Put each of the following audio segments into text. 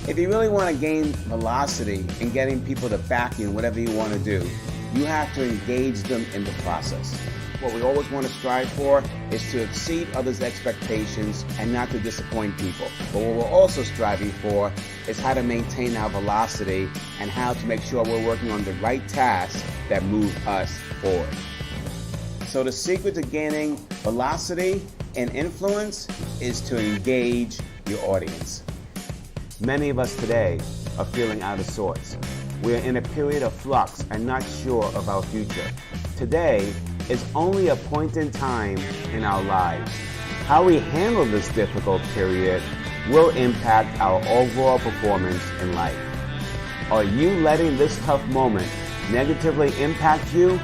If you really want to gain velocity in getting people to back you in whatever you want to do, you have to engage them in the process. What we always want to strive for is to exceed others' expectations and not to disappoint people. But what we're also striving for is how to maintain our velocity and how to make sure we're working on the right tasks that move us forward. So the secret to gaining velocity and influence is to engage your audience. Many of us today are feeling out of sorts. We're in a period of flux and not sure of our future. Today is only a point in time in our lives. How we handle this difficult period will impact our overall performance in life. Are you letting this tough moment negatively impact you,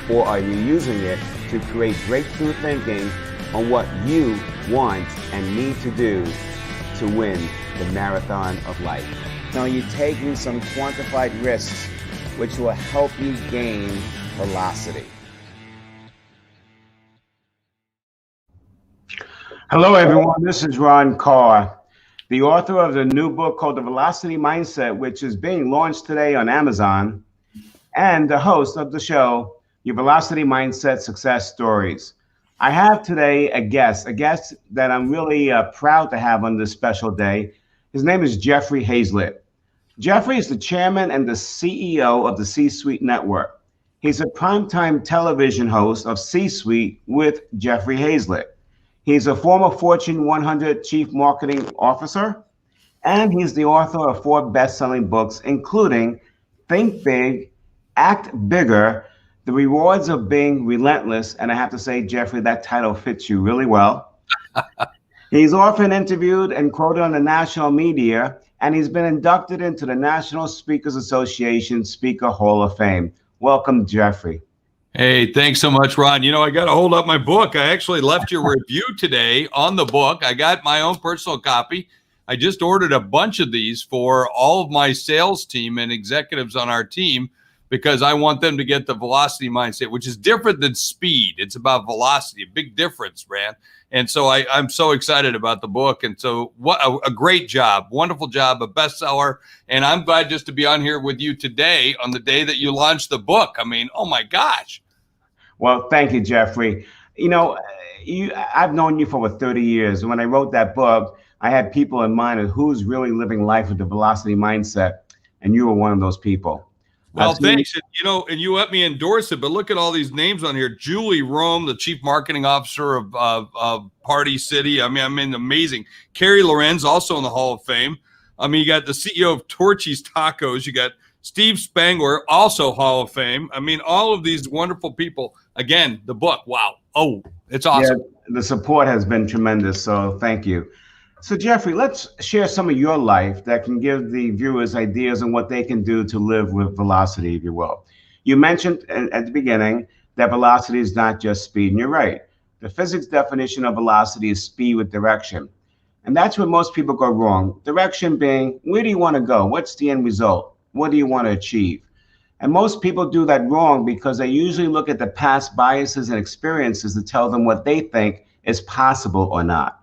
or are you using it to create breakthrough thinking on what you want and need to do to win the marathon of life? Now, you're taking some quantified risks which will help you gain velocity. Hello, everyone. This is Ron Karr, the author of the new book called The Velocity Mindset, which is being launched today on Amazon, and the host of the show, Your Velocity Mindset Success Stories. I have today a guest that I'm really proud to have on this special day. His name is Jeffrey Hayzlett. Jeffrey is the chairman and the CEO of the CSuite Network. He's a primetime television host of C-Suite with Jeffrey Hayzlett. He's a former Fortune 100 Chief Marketing Officer, and he's the author of 4 best-selling books, including Think Big, Act Bigger, The Rewards of Being Relentless. And I have to say, Jeffrey, that title fits you really well. He's often interviewed and quoted on the national media, and he's been inducted into the National Speakers Association Speaker Hall of Fame. Welcome, Jeffrey. Hey, thanks so much, Ron. You know, I got to hold up my book. I actually left your review today on the book. I got my own personal copy. I just ordered a bunch of these for all of my sales team and executives on our team because I want them to get the velocity mindset, which is different than speed. It's about velocity, a big difference, man. And so I'm so excited about the book. And so what a great job, wonderful job, a bestseller. And I'm glad just to be on here with you today on the day that you launched the book. I mean, oh my gosh. Well, thank you, Jeffrey. You know, I've known you for over 30 years. When I wrote that book, I had people in mind of who's really living life with the velocity mindset, and you were one of those people. Well, thanks. You know, and you let me endorse it, but look at all these names on here. Julie Rome, the Chief Marketing Officer of Party City. I mean, amazing. Carrie Lorenz, also in the Hall of Fame. I mean, you got the CEO of Torchy's Tacos. You got Steve Spangler, also Hall of Fame. I mean, all of these wonderful people. Again, the book. Wow. Oh, it's awesome. Yeah, the support has been tremendous. So thank you. So Jeffrey, let's share some of your life that can give the viewers ideas on what they can do to live with velocity, if you will. You mentioned at the beginning that velocity is not just speed, and you're right. The physics definition of velocity is speed with direction. And that's where most people go wrong. Direction being, where do you want to go? What's the end result? What do you want to achieve? And most people do that wrong because they usually look at the past biases and experiences to tell them what they think is possible or not.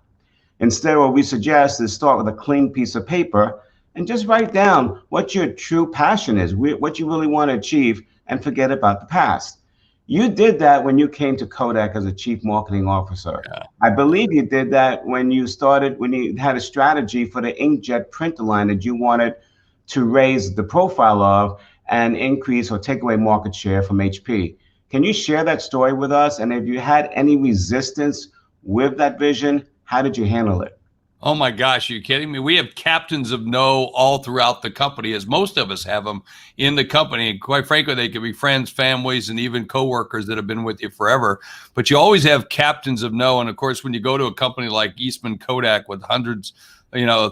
Instead, what we suggest is start with a clean piece of paper and just write down what your true passion is, what you really want to achieve, and forget about the past. You did that when you came to Kodak as a Chief Marketing Officer. Yeah. I believe you did that when you had a strategy for the inkjet printer line that you wanted to raise the profile of and increase or take away market share from HP. Can you share that story with us? And if you had any resistance with that vision, how did you handle it? Oh my gosh, are you kidding me? We have captains of no all throughout the company, as most of us have them in the company. And quite frankly, they could be friends, families, and even coworkers that have been with you forever. But you always have captains of no. And of course, when you go to a company like Eastman Kodak with hundreds,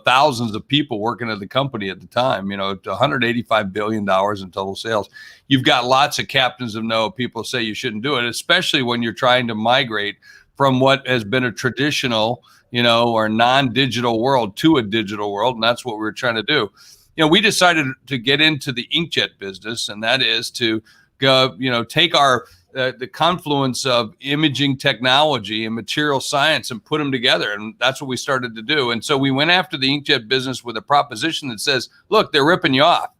thousands of people working at the company at the time, $185 billion in total sales. You've got lots of captains of no. People say you shouldn't do it, especially when you're trying to migrate from what has been a traditional, or non-digital world to a digital world. And that's what we're trying to do. We decided to get into the inkjet business, and that is to go, take our the confluence of imaging technology and material science and put them together. And that's what we started to do. And so we went after the inkjet business with a proposition that says, look, they're ripping you off.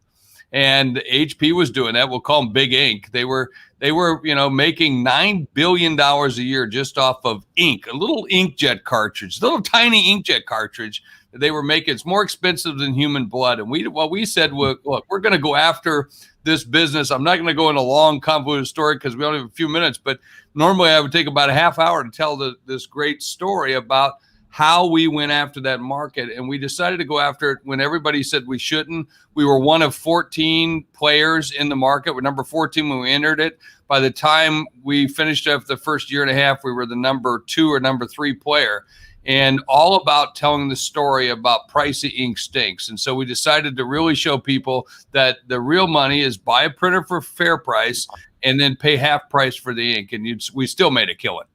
And HP was doing that. We'll call them Big Ink. They were, making $9 billion a year just off of ink, a little inkjet cartridge, little tiny inkjet cartridge that they were making. It's more expensive than human blood. And we said, well, look, we're going to go after this business. I'm not going to go in a long, convoluted story because we only have a few minutes, but normally I would take about a half hour to tell this great story about how we went after that market. And we decided to go after it when everybody said we shouldn't. We were one of 14 players in the market. We're number 14 when we entered it. By the time we finished up the first year and a half, we were the number 2 or number 3 player. And all about telling the story about pricey ink stinks. And so we decided to really show people that the real money is buy a printer for fair price and then pay half price for the ink. And we still made a killing.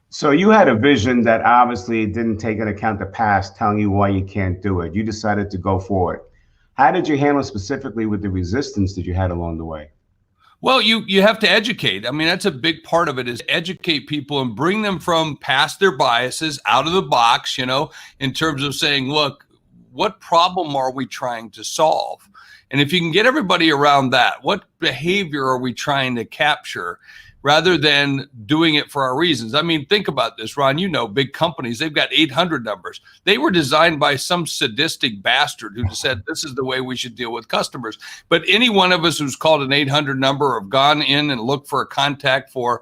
So you had a vision that obviously didn't take into account the past telling you why you can't do it. You decided to go for it. How did you handle specifically with the resistance that you had along the way? Well, you have to educate. I mean, that's a big part of it, is educate people and bring them from past their biases out of the box, in terms of saying, look, what problem are we trying to solve? And if you can get everybody around that, what behavior are we trying to capture? Rather than doing it for our reasons. I mean, think about this, Ron. Big companies, they've got 800 numbers. They were designed by some sadistic bastard who said, this is the way we should deal with customers. But any one of us who's called an 800 number or have gone in and looked for a contact for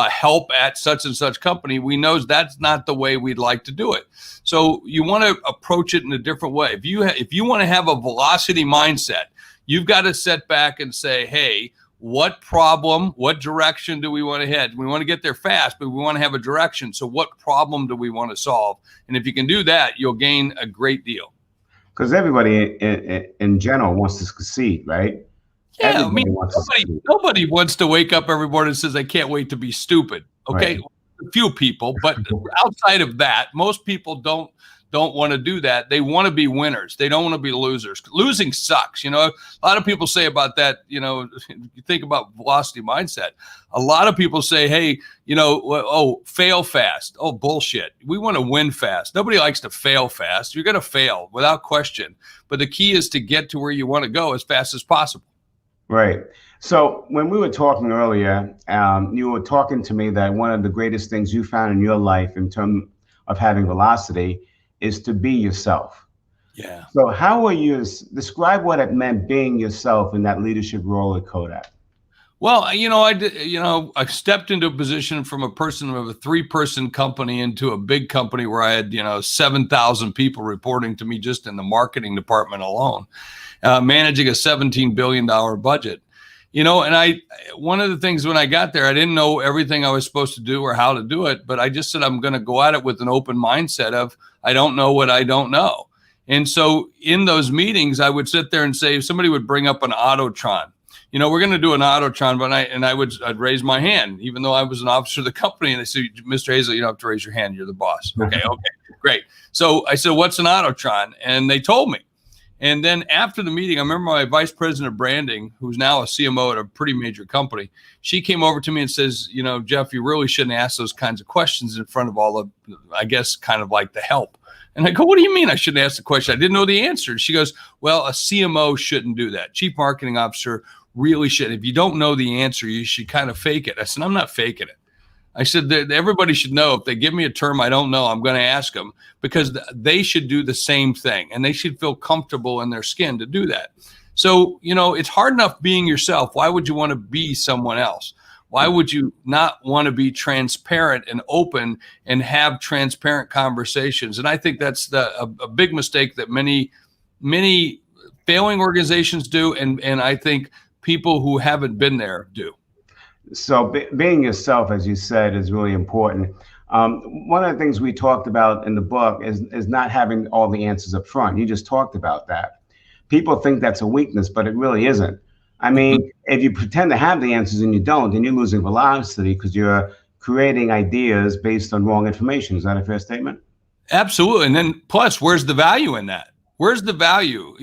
help at such and such company, we know that's not the way we'd like to do it. So you want to approach it in a different way. If you want to have a velocity mindset, you've got to sit back and say, hey, what problem, what direction do we want to head? We want to get there fast, but we want to have a direction. So what problem do we want to solve? And if you can do that, you'll gain a great deal. Because everybody in general wants to succeed, right? Yeah, nobody wants to wake up every morning and says, I can't wait to be stupid. Okay, right. A few people, but outside of that, most people don't want to do that. They want to be winners. They don't want to be losers. Losing sucks. A lot of people say about that, you think about velocity mindset. A lot of people say, hey, fail fast. Oh, bullshit. We want to win fast. Nobody likes to fail fast. You're going to fail without question. But the key is to get to where you want to go as fast as possible. Right. So when we were talking earlier, you were talking to me that one of the greatest things you found in your life in terms of having velocity is to be yourself. Yeah. So how will you describe what it meant being yourself in that leadership role at Kodak? Well, I stepped into a position from a person of a 3-person company into a big company where I had, 7,000 people reporting to me just in the marketing department alone, managing a $17 billion budget. And one of the things when I got there, I didn't know everything I was supposed to do or how to do it, but I just said, I'm going to go at it with an open mindset of, I don't know what I don't know. And so in those meetings, I would sit there and say, if somebody would bring up an Autotron, we're going to do an Autotron, but I'd raise my hand, even though I was an officer of the company. And they said, Mr. Hayzlett, you don't have to raise your hand. You're the boss. Okay, great. So I said, what's an Autotron? And they told me. And then after the meeting, I remember my vice president of branding, who's now a CMO at a pretty major company, she came over to me and says, Jeff, you really shouldn't ask those kinds of questions in front of all of, I guess, kind of like the help. And I go, what do you mean I shouldn't ask the question? I didn't know the answer. She goes, well, a CMO shouldn't do that. Chief marketing officer really should. If you don't know the answer, you should kind of fake it. I said, I'm not faking it. I said that everybody should know if they give me a term I don't know, I'm going to ask them, because they should do the same thing and they should feel comfortable in their skin to do that. So, it's hard enough being yourself. Why would you want to be someone else? Why would you not want to be transparent and open and have transparent conversations? And I think that's a big mistake that many failing organizations do. And I think people who haven't been there do. So being yourself, as you said, is really important. One of the things we talked about in the book is not having all the answers up front. You just talked about that. People think that's a weakness, but it really isn't. I mean, if you pretend to have the answers and you don't, then you're losing velocity because you're creating ideas based on wrong information. Is that a fair statement? Absolutely. And then plus, where's the value in that? Where's the value?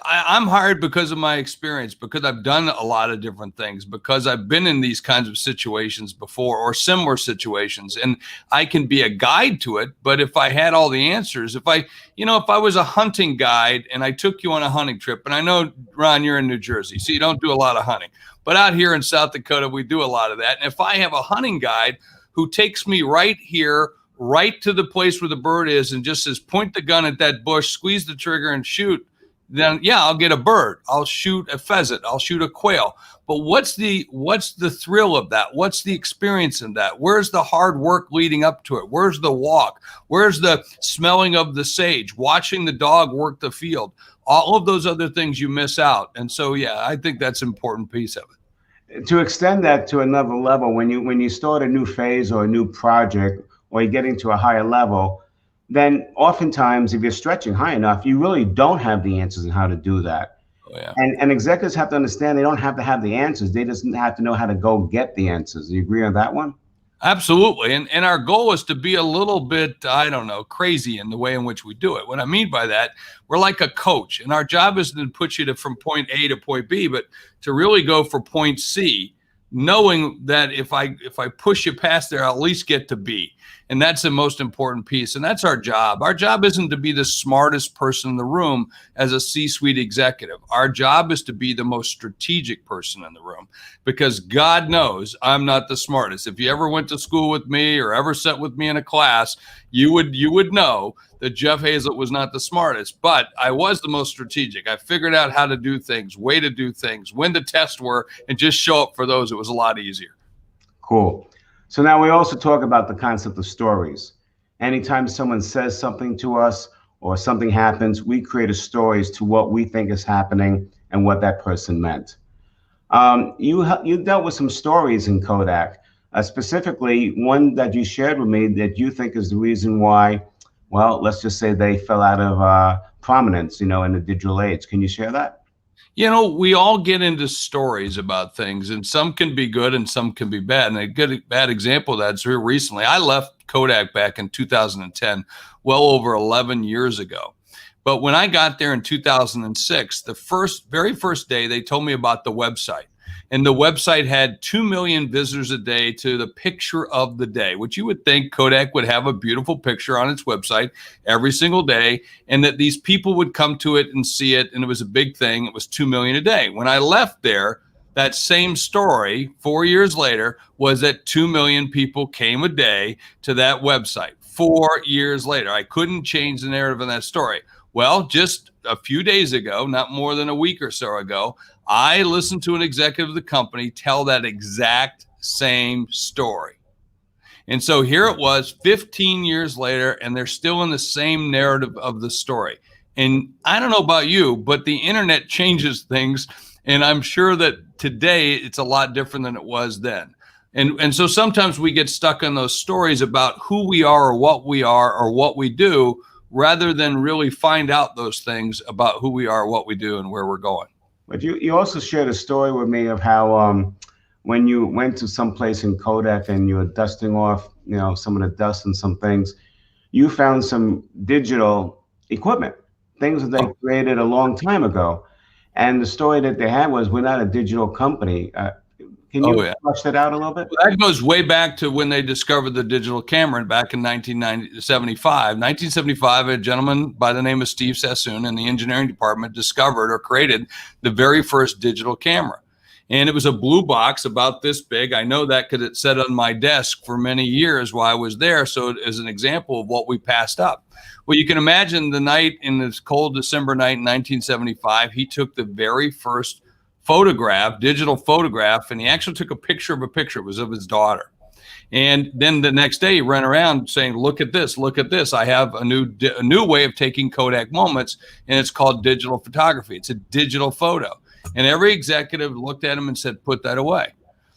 I'm hired because of my experience, because I've done a lot of different things, because I've been in these kinds of situations before or similar situations, and I can be a guide to it. But if I had all the answers, if I was a hunting guide and I took you on a hunting trip, and I know, Ron, you're in New Jersey, so you don't do a lot of hunting, but out here in South Dakota, we do a lot of that. And if I have a hunting guide who takes me right here, right to the place where the bird is, and just says, point the gun at that bush, squeeze the trigger and shoot, then yeah, I'll get a bird. I'll shoot a pheasant. I'll shoot a quail. But what's the thrill of that? What's the experience in that? Where's the hard work leading up to it? Where's the walk? Where's the smelling of the sage, watching the dog work the field? All of those other things you miss out. And so, yeah, I think that's an important piece of it. To extend that to another level, when you start a new phase or a new project, or you're getting to a higher level, then oftentimes if you're stretching high enough, you really don't have the answers on how to do that. Oh, yeah. And executives have to understand they don't have to have the answers. They just have to know how to go get the answers. Do you agree on that one? Absolutely. And our goal is to be a little bit, crazy in the way in which we do it. What I mean by that, we're like a coach, and our job isn't to put you from point A to point B, but to really go for point C, knowing that if I push you past there, I'll at least get to B. And that's the most important piece. And that's our job. Our job isn't to be the smartest person in the room as a C-suite executive. Our job is to be the most strategic person in the room, because God knows I'm not the smartest. If you ever went to school with me or ever sat with me in a class, you would know that Jeff Hayzlett was not the smartest, but I was the most strategic. I figured out how to do things, way to do things, when the tests were, and just show up for those. It was a lot easier. Cool. So now we also talk about the concept of stories. Anytime someone says something to us or something happens, we create a story as to what we think is happening and what that person meant. You dealt with some stories in Kodak, specifically one that you shared with me that you think is the reason why, well, let's just say they fell out of prominence, in the digital age. Can you share that? We all get into stories about things, and some can be good and some can be bad. And a bad example of that is here recently. I left Kodak back in 2010, well over 11 years ago. But when I got there in 2006, the very first day, they told me about the website. And the website had 2 million visitors a day to the picture of the day, which you would think Kodak would have a beautiful picture on its website every single day, and that these people would come to it and see it. And it was a big thing. It was 2 million a day. When I left there, that same story 4 years later was that 2 million people came a day to that website 4 years later. I couldn't change the narrative in that story. Well, just a few days ago, not more than a week or so ago, I listened to an executive of the company tell that exact same story. And so here it was 15 years later, and they're still in the same narrative of the story. And I don't know about you, but the internet changes things. And I'm sure that today it's a lot different than it was then. And so sometimes we get stuck on those stories about who we are or what we do, rather than really find out those things about who we are, what we do, and where we're going. But you also shared a story with me of how when you went to some place in Kodak and you were dusting off, some of the dust and some things, you found some digital equipment, things that they created a long time ago. And the story that they had was, we're not a digital company. Can you flesh that out a little bit? Well, that goes way back to when they discovered the digital camera back in 1975. 1975, a gentleman by the name of Steve Sassoon in the engineering department discovered or created the very first digital camera. And it was a blue box about this big. I know that because it sat on my desk for many years while I was there. So as an example of what we passed up. Well, you can imagine the night in this cold December night in 1975, he took the very first digital photograph, and he actually took a picture of a picture. It was of his daughter. And then the next day he ran around saying, look at this. I have a new way of taking Kodak moments, and it's called digital photography. It's a digital photo. And every executive looked at him and said, put that away.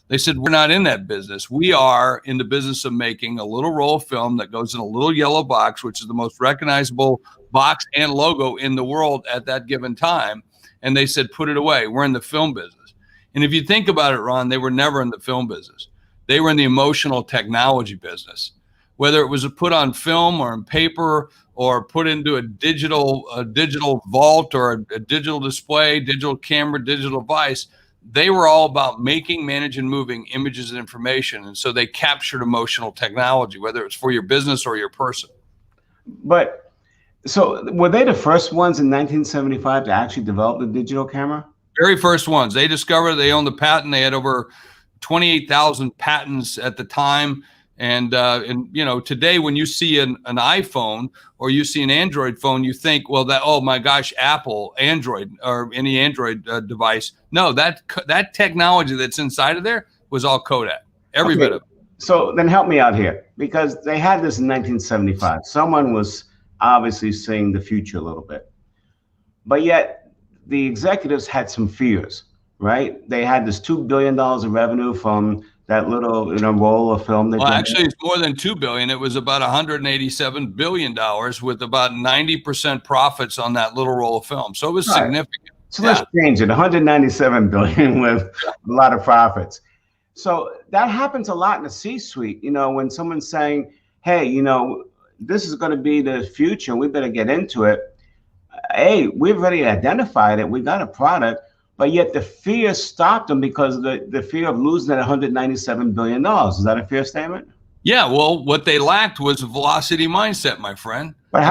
They said, we're not in that business. We are in the business of making a little roll of film that goes in a little yellow box, which is the most recognizable box and logo in the world at that given time. And they said, put it away. We're in the film business. And if you think about it, Ron, they were never in the film business. They were in the emotional technology business. Whether it was put on film or in paper or put into a digital vault or a digital display, digital camera, digital device. They were all about making, managing, moving images and information. And so they captured emotional technology, whether it's for your business or your person. But so were they the first ones in 1975 to actually develop the digital camera? Very first ones. They discovered, they owned the patent. They had over 28,000 patents at the time. And you know, today when you see an iPhone or you see an Android phone, you think, well, that, oh my gosh, Apple, Android, or any Android device. No, that technology that's inside of there was all Kodak, every bit of it. So then help me out here, because they had this in 1975. Someone was obviously seeing the future a little bit, but yet the executives had some fears, right? They had this $2 billion of revenue from that little, you know, roll of film. Well, actually, it's more than $2 billion. It was about $187 billion with about 90% profits on that little roll of film. So it was significant. So let's change it. 197 billion with a lot of profits. So that happens a lot in the C-suite. You know, when someone's saying, "Hey, you know, this is going to be the future. We better get into it." Hey, we've already identified it. We got a product. But yet the fear stopped them because of the fear of losing that $197 billion. Is that a fair statement? Yeah, well, what they lacked was a velocity mindset, my friend. But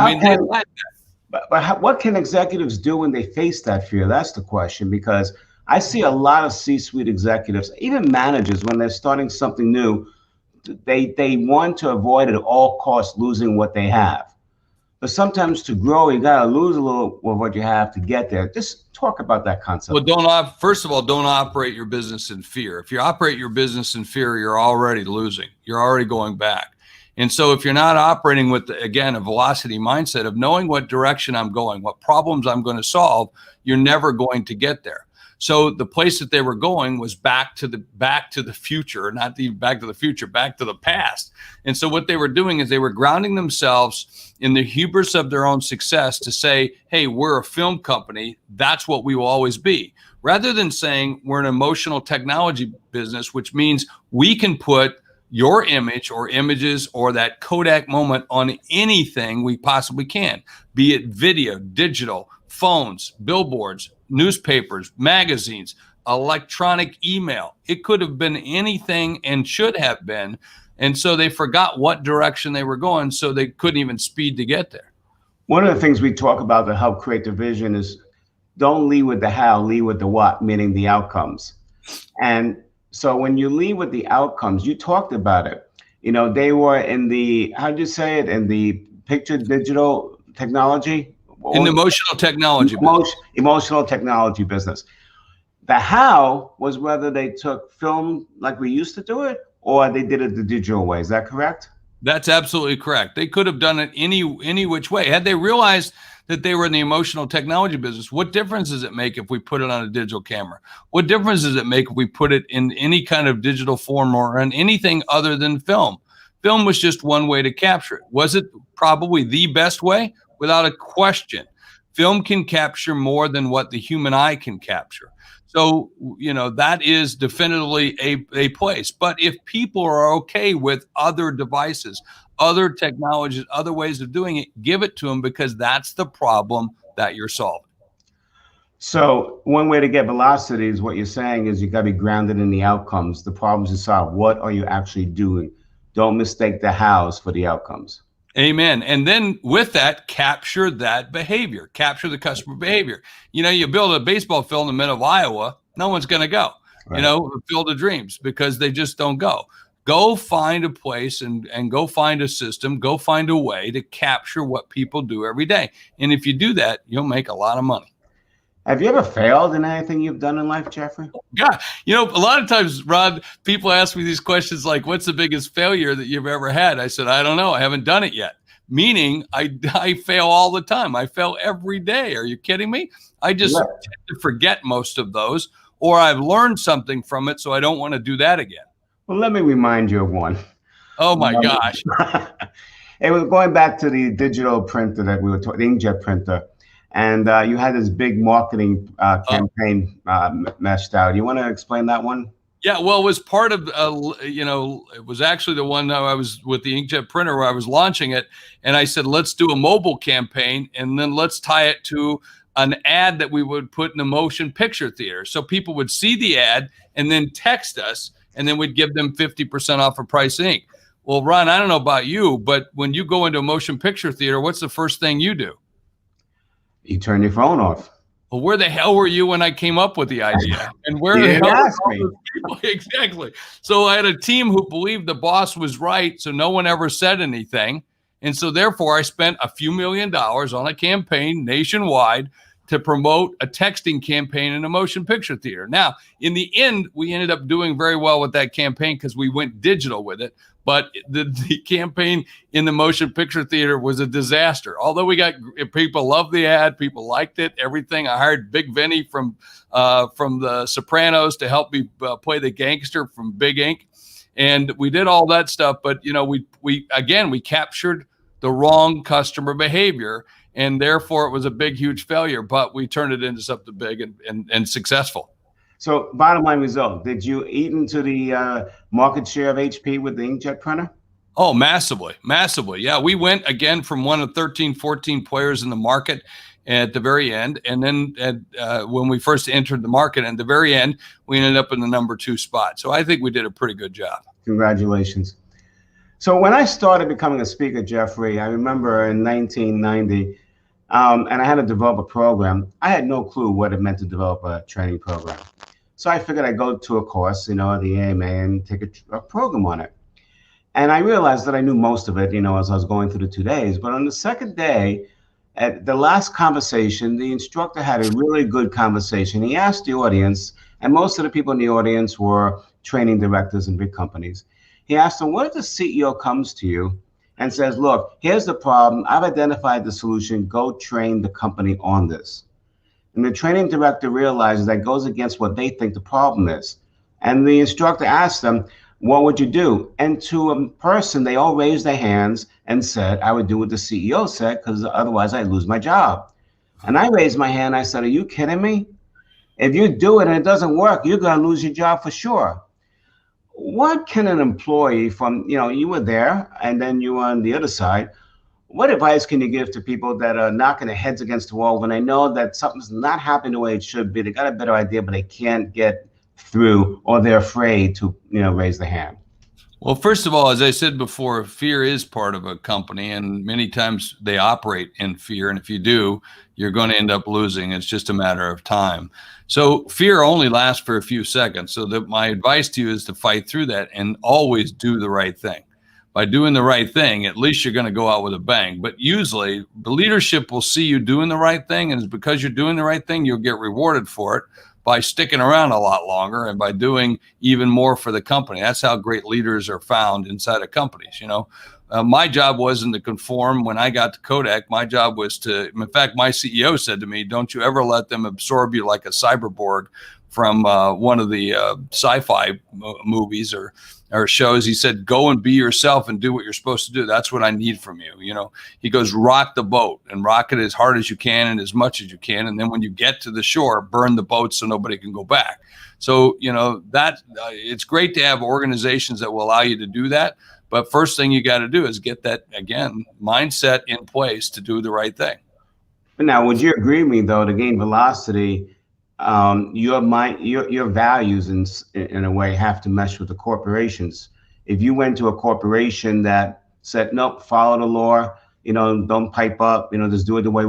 what can executives do when they face that fear? That's the question, because I see a lot of C-suite executives, even managers, when they're starting something new, they want to avoid at all costs losing what they have. But sometimes to grow, you got to lose a little of what you have to get there. Just talk about that concept. Well, first of all, don't operate your business in fear. If you operate your business in fear, you're already losing. You're already going back. And so if you're not operating with, again, a velocity mindset of knowing what direction I'm going, what problems I'm going to solve, you're never going to get there. So the place that they were going was back to the future, not even back to the future, back to the past. And so what they were doing is they were grounding themselves in the hubris of their own success to say, hey, we're a film company. That's what we will always be. Rather than saying we're an emotional technology business, which means we can put your image or images or that Kodak moment on anything we possibly can, be it video, digital, phones, billboards, newspapers, magazines, electronic email. It could have been anything and should have been. And so they forgot what direction they were going, so they couldn't even speed to get there. One of the things we talk about to help create the vision is don't lead with the how, lead with the what, meaning the outcomes. And so when you lead with the outcomes, you talked about it. You know, they were in the, how'd you say it, in the picture digital technology? In the emotional technology emotional technology business. The how was whether they took film like we used to do it, or they did it the digital way. Is that correct? That's absolutely correct. They could have done it any which way. Had they realized that they were in the emotional technology business, what difference does it make if we put it on a digital camera? What difference does it make if we put it in any kind of digital form or on anything other than film? Film was just one way to capture it. Was it probably the best way? Without a question. Film can capture more than what the human eye can capture. So, you know, that is definitively a place. But if people are okay with other devices, other technologies, other ways of doing it, give it to them, because that's the problem that you're solving. So one way to get velocity is what you're saying is you got to be grounded in the outcomes, the problems you solve. What are you actually doing? Don't mistake the hows for the outcomes. Amen. And then with that, capture that behavior, capture the customer behavior. You know, you build a baseball field in the middle of Iowa, no one's going to go, right. You know, Field of Dreams, because they just don't go. Go find a place and go find a system, go find a way to capture what people do every day. And if you do that, you'll make a lot of money. Have you ever failed in anything you've done in life, Jeffrey? Yeah. You know, a lot of times, Rod, people ask me these questions like, what's the biggest failure that you've ever had? I said, I don't know. I haven't done it yet. Meaning I fail all the time. I fail every day. Are you kidding me? I just tend to forget most of those, or I've learned something from it, so I don't want to do that again. Well, let me remind you of one. Oh, my gosh. It was going back to the digital printer that we were talking, the inkjet printer. And you had this big marketing campaign meshed out. You want to explain that one? Yeah, well, it was part of, it was actually the one I was with the inkjet printer where I was launching it. And I said, let's do a mobile campaign and then let's tie it to an ad that we would put in the motion picture theater. So people would see the ad and then text us, and then we'd give them 50% off of price ink. Well, Ron, I don't know about you, but when you go into a motion picture theater, what's the first thing you do? You turn your phone off. Well, where the hell were you when I came up with the idea? And where the hell were all those people? Exactly. So I had a team who believed the boss was right, so no one ever said anything. And so therefore, I spent a few $1 million on a campaign nationwide to promote a texting campaign in a motion picture theater. Now, in the end, we ended up doing very well with that campaign because we went digital with it. But the campaign in the motion picture theater was a disaster. Although we got people loved the ad, people liked it, everything. I hired Big Vinny from The Sopranos to help me play the gangster from Big Ink, and we did all that stuff. But we captured the wrong customer behavior, and therefore it was a big, huge failure. But we turned it into something big and successful. So bottom line result, did you eat into the market share of HP with the inkjet printer? Oh, massively. Yeah, we went again from one of 13, 14 players in the market at the very end. And then when we first entered the market at the very end, we ended up in the number 2 spot. So I think we did a pretty good job. Congratulations. So when I started becoming a speaker, Jeffrey, I remember in 1990, and I had to develop a program. I had no clue what it meant to develop a training program. So I figured I'd go to a course, the AMA, and take a program on it. And I realized that I knew most of it, as I was going through the 2 days. But on the second day, at the last conversation, the instructor had a really good conversation. He asked the audience, and most of the people in the audience were training directors in big companies. He asked them, what if the CEO comes to you and says, look, here's the problem. I've identified the solution. Go train the company on this. And the training director realizes that goes against what they think the problem is. And the instructor asked them, what would you do? And to a person, they all raised their hands and said, I would do what the CEO said, because otherwise I'd lose my job. And I raised my hand. I said, are you kidding me? If you do it and it doesn't work, you're going to lose your job for sure. What can an employee from, you were there and then you were on the other side. What advice can you give to people that are knocking their heads against the wall when they know that something's not happening the way it should be? They got a better idea, but they can't get through, or they're afraid to, raise the hand. Well, first of all, as I said before, fear is part of a company, and many times they operate in fear. And if you do, you're going to end up losing. It's just a matter of time. So fear only lasts for a few seconds. So my advice to you is to fight through that and always do the right thing. By doing the right thing, at least you're going to go out with a bang. But usually the leadership will see you doing the right thing. And it's because you're doing the right thing, you'll get rewarded for it by sticking around a lot longer and by doing even more for the company. That's how great leaders are found inside of companies. My job wasn't to conform when I got to Kodak. My job was to, in fact, my CEO said to me, don't you ever let them absorb you like a cyberborg from one of the sci-fi movies or shows. He said, go and be yourself and do what you're supposed to do. That's what I need from you. He goes, rock the boat and rock it as hard as you can and as much as you can. And then when you get to the shore, burn the boat so nobody can go back. So, that it's great to have organizations that will allow you to do that. But first thing you got to do is get that, again, mindset in place to do the right thing. But now, would you agree with me, though, to gain velocity, your values in a way have to mesh with the corporations? If you went to a corporation that said, nope, follow the law, don't pipe up, just do it the way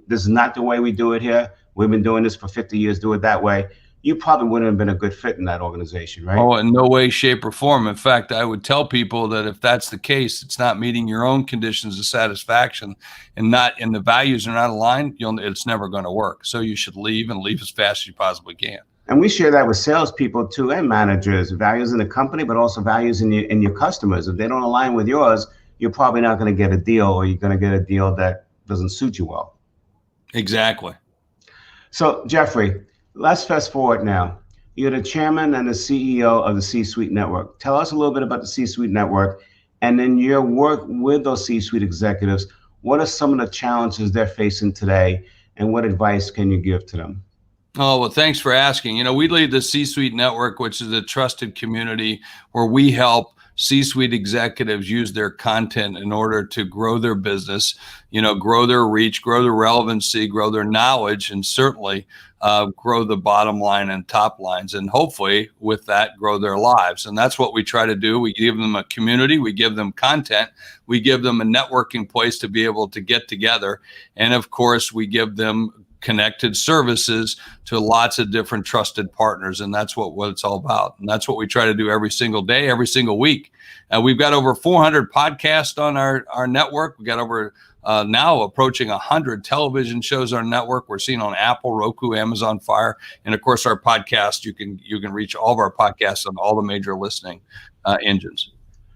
this is not the way we do it here. We've been doing this for 50 years, do it that way. You probably wouldn't have been a good fit in that organization, right? Oh, in no way, shape, or form. In fact, I would tell people that if that's the case, it's not meeting your own conditions of satisfaction and the values are not aligned, it's never going to work. So you should leave and leave as fast as you possibly can. And we share that with salespeople too, and managers, values in the company, but also values in your customers. If they don't align with yours, you're probably not going to get a deal, or you're going to get a deal that doesn't suit you well. Exactly. So, Jeffrey, let's fast forward now. You're the chairman and the CEO of the CSuite Network. Tell us a little bit about the CSuite Network, and then your work with those C-suite executives. What are some of the challenges they're facing today, and what advice can you give to them? Oh, well, thanks for asking. We lead the CSuite Network, which is a trusted community where we help C-suite executives use their content in order to grow their business, grow their reach, grow their relevancy, grow their knowledge, and certainly grow the bottom line and top lines. And hopefully with that, grow their lives. And that's what we try to do. We give them a community, we give them content, we give them a networking place to be able to get together. And of course, we give them connected services to lots of different trusted partners. And that's what it's all about. And that's what we try to do every single day, every single week. We've got over 400 podcasts on our network. We got over now approaching 100 television shows on our network. We're seen on Apple, Roku, Amazon Fire. And of course, our podcast, you can reach all of our podcasts on all the major listening engines.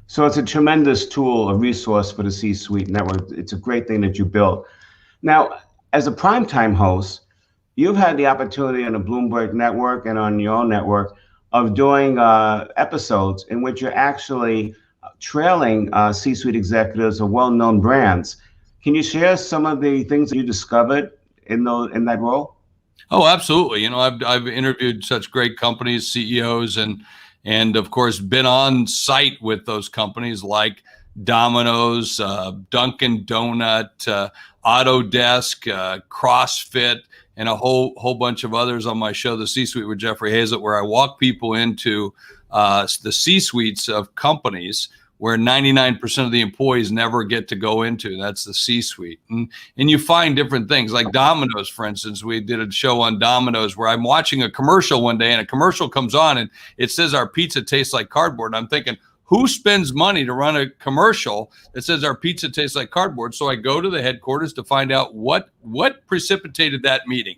So it's a tremendous tool, a resource for the C-Suite Network. It's a great thing that you built. Now, as a primetime host, you've had the opportunity on the Bloomberg Network and on your own network of doing episodes in which you're actually trailing C-suite executives of well-known brands. Can you share some of the things that you discovered in that role? Oh, absolutely. I've interviewed such great companies, CEOs, and of course been on site with those companies like Domino's, Dunkin Donut, Autodesk, CrossFit, and a whole bunch of others on my show, The C-Suite with Jeffrey Hayzlett, where I walk people into the C-suites of companies where 99% of the employees never get to go into. That's the C-suite. And you find different things like Domino's, for instance. We did a show on Domino's where I'm watching a commercial one day and a commercial comes on and it says our pizza tastes like cardboard. And I'm thinking, who spends money to run a commercial that says our pizza tastes like cardboard? So I go to the headquarters to find out what precipitated that meeting.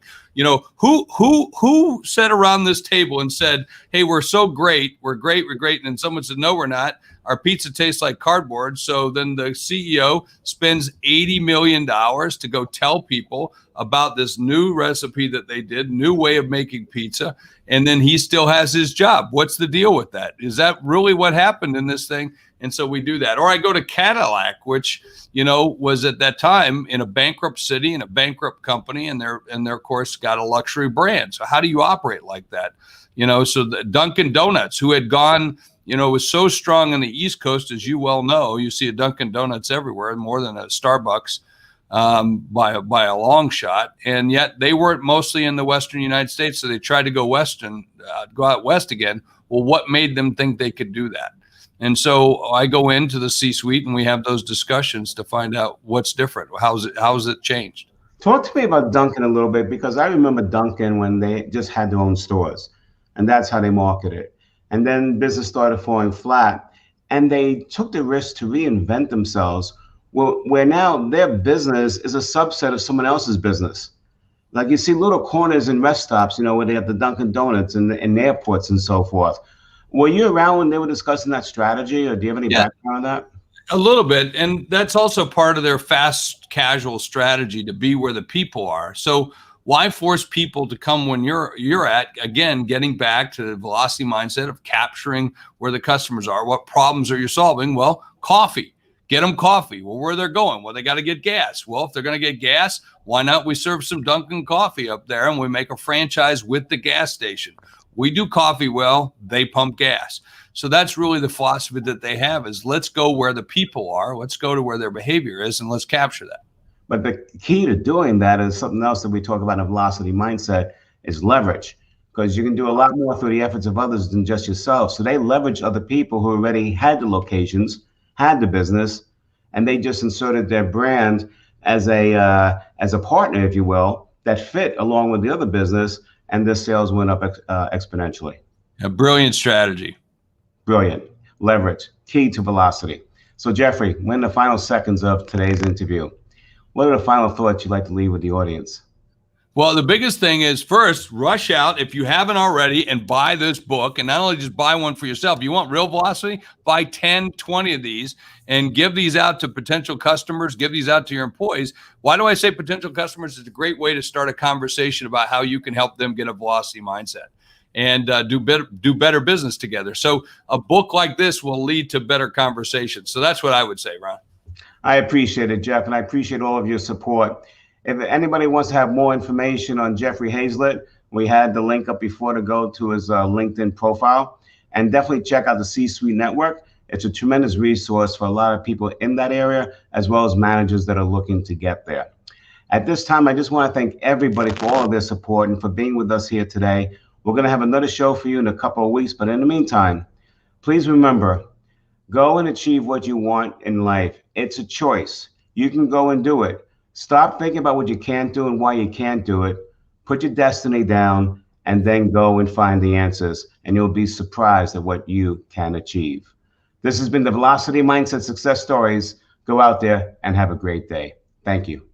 Who sat around this table and said, "Hey, we're so great, we're great," and then someone said, "No, we're not. Our pizza tastes like cardboard." So then the CEO spends $80 million to go tell people about this new recipe that they did, new way of making pizza, and then he still has his job. What's the deal with that? Is that really what happened in this thing? And so we do that. Or I go to Cadillac, which, was at that time in a bankrupt city, in a bankrupt company, and they're of course got a luxury brand. So how do you operate like that? So the Dunkin Donuts, who had gone, was so strong on the East Coast, as you well know, you see a Dunkin Donuts everywhere, more than a Starbucks by a long shot. And yet they weren't mostly in the Western United States. So they tried to go out West again. Well, what made them think they could do that? And so I go into the C-suite and we have those discussions to find out what's different. How's it changed? Talk to me about Dunkin' a little bit, because I remember Dunkin' when they just had their own stores, and that's how they marketed. And then business started falling flat, and they took the risk to reinvent themselves, where now their business is a subset of someone else's business. Like you see little corners in rest stops, where they have the Dunkin' Donuts in airports and so forth. Were you around when they were discussing that strategy, or do you have any background on that? A little bit. And that's also part of their fast casual strategy, to be where the people are. So why force people to come when you're at, again, getting back to the velocity mindset of capturing where the customers are? What problems are you solving? Well, coffee. Get them coffee. Well, where they're going? Well, they got to get gas. Well, if they're going to get gas, why not we serve some Dunkin' coffee up there and we make a franchise with the gas station? We do coffee well, they pump gas. So that's really the philosophy that they have, is let's go where the people are, let's go to where their behavior is, and let's capture that. But the key to doing that is something else that we talk about in velocity mindset, is leverage, because you can do a lot more through the efforts of others than just yourself. So they leverage other people who already had the locations, had the business, and they just inserted their brand as a partner, if you will, that fit along with the other business, and their sales went up exponentially. A brilliant strategy. Brilliant. Leverage, key to velocity. So Jeffrey, we're in the final seconds of today's interview. What are the final thoughts you'd like to leave with the audience? Well, the biggest thing is, first, rush out if you haven't already and buy this book. And not only just buy one for yourself, you want real velocity, buy 10, 20 of these and give these out to potential customers, give these out to your employees. Why do I say potential customers? It's a great way to start a conversation about how you can help them get a velocity mindset and do better business together. So a book like this will lead to better conversations. So that's what I would say, Ron. I appreciate it, Jeff, and I appreciate all of your support. If anybody wants to have more information on Jeffrey Hayzlett, We had the link up before to go to his LinkedIn profile. And definitely check out the CSuite Network. It's a tremendous resource for a lot of people in that area, as well as managers that are looking to get there. At this time, I just want to thank everybody for all of their support and for being with us here today. We're going to have another show for you in a couple of weeks, but in the meantime, please remember, go and achieve what you want in life. It's a choice. You can go and do it. Stop thinking about what you can't do and why you can't do it. Put your destiny down and then go and find the answers, and you'll be surprised at what you can achieve. This has been the Velocity Mindset Success Stories. Go out there and have a great day. Thank you.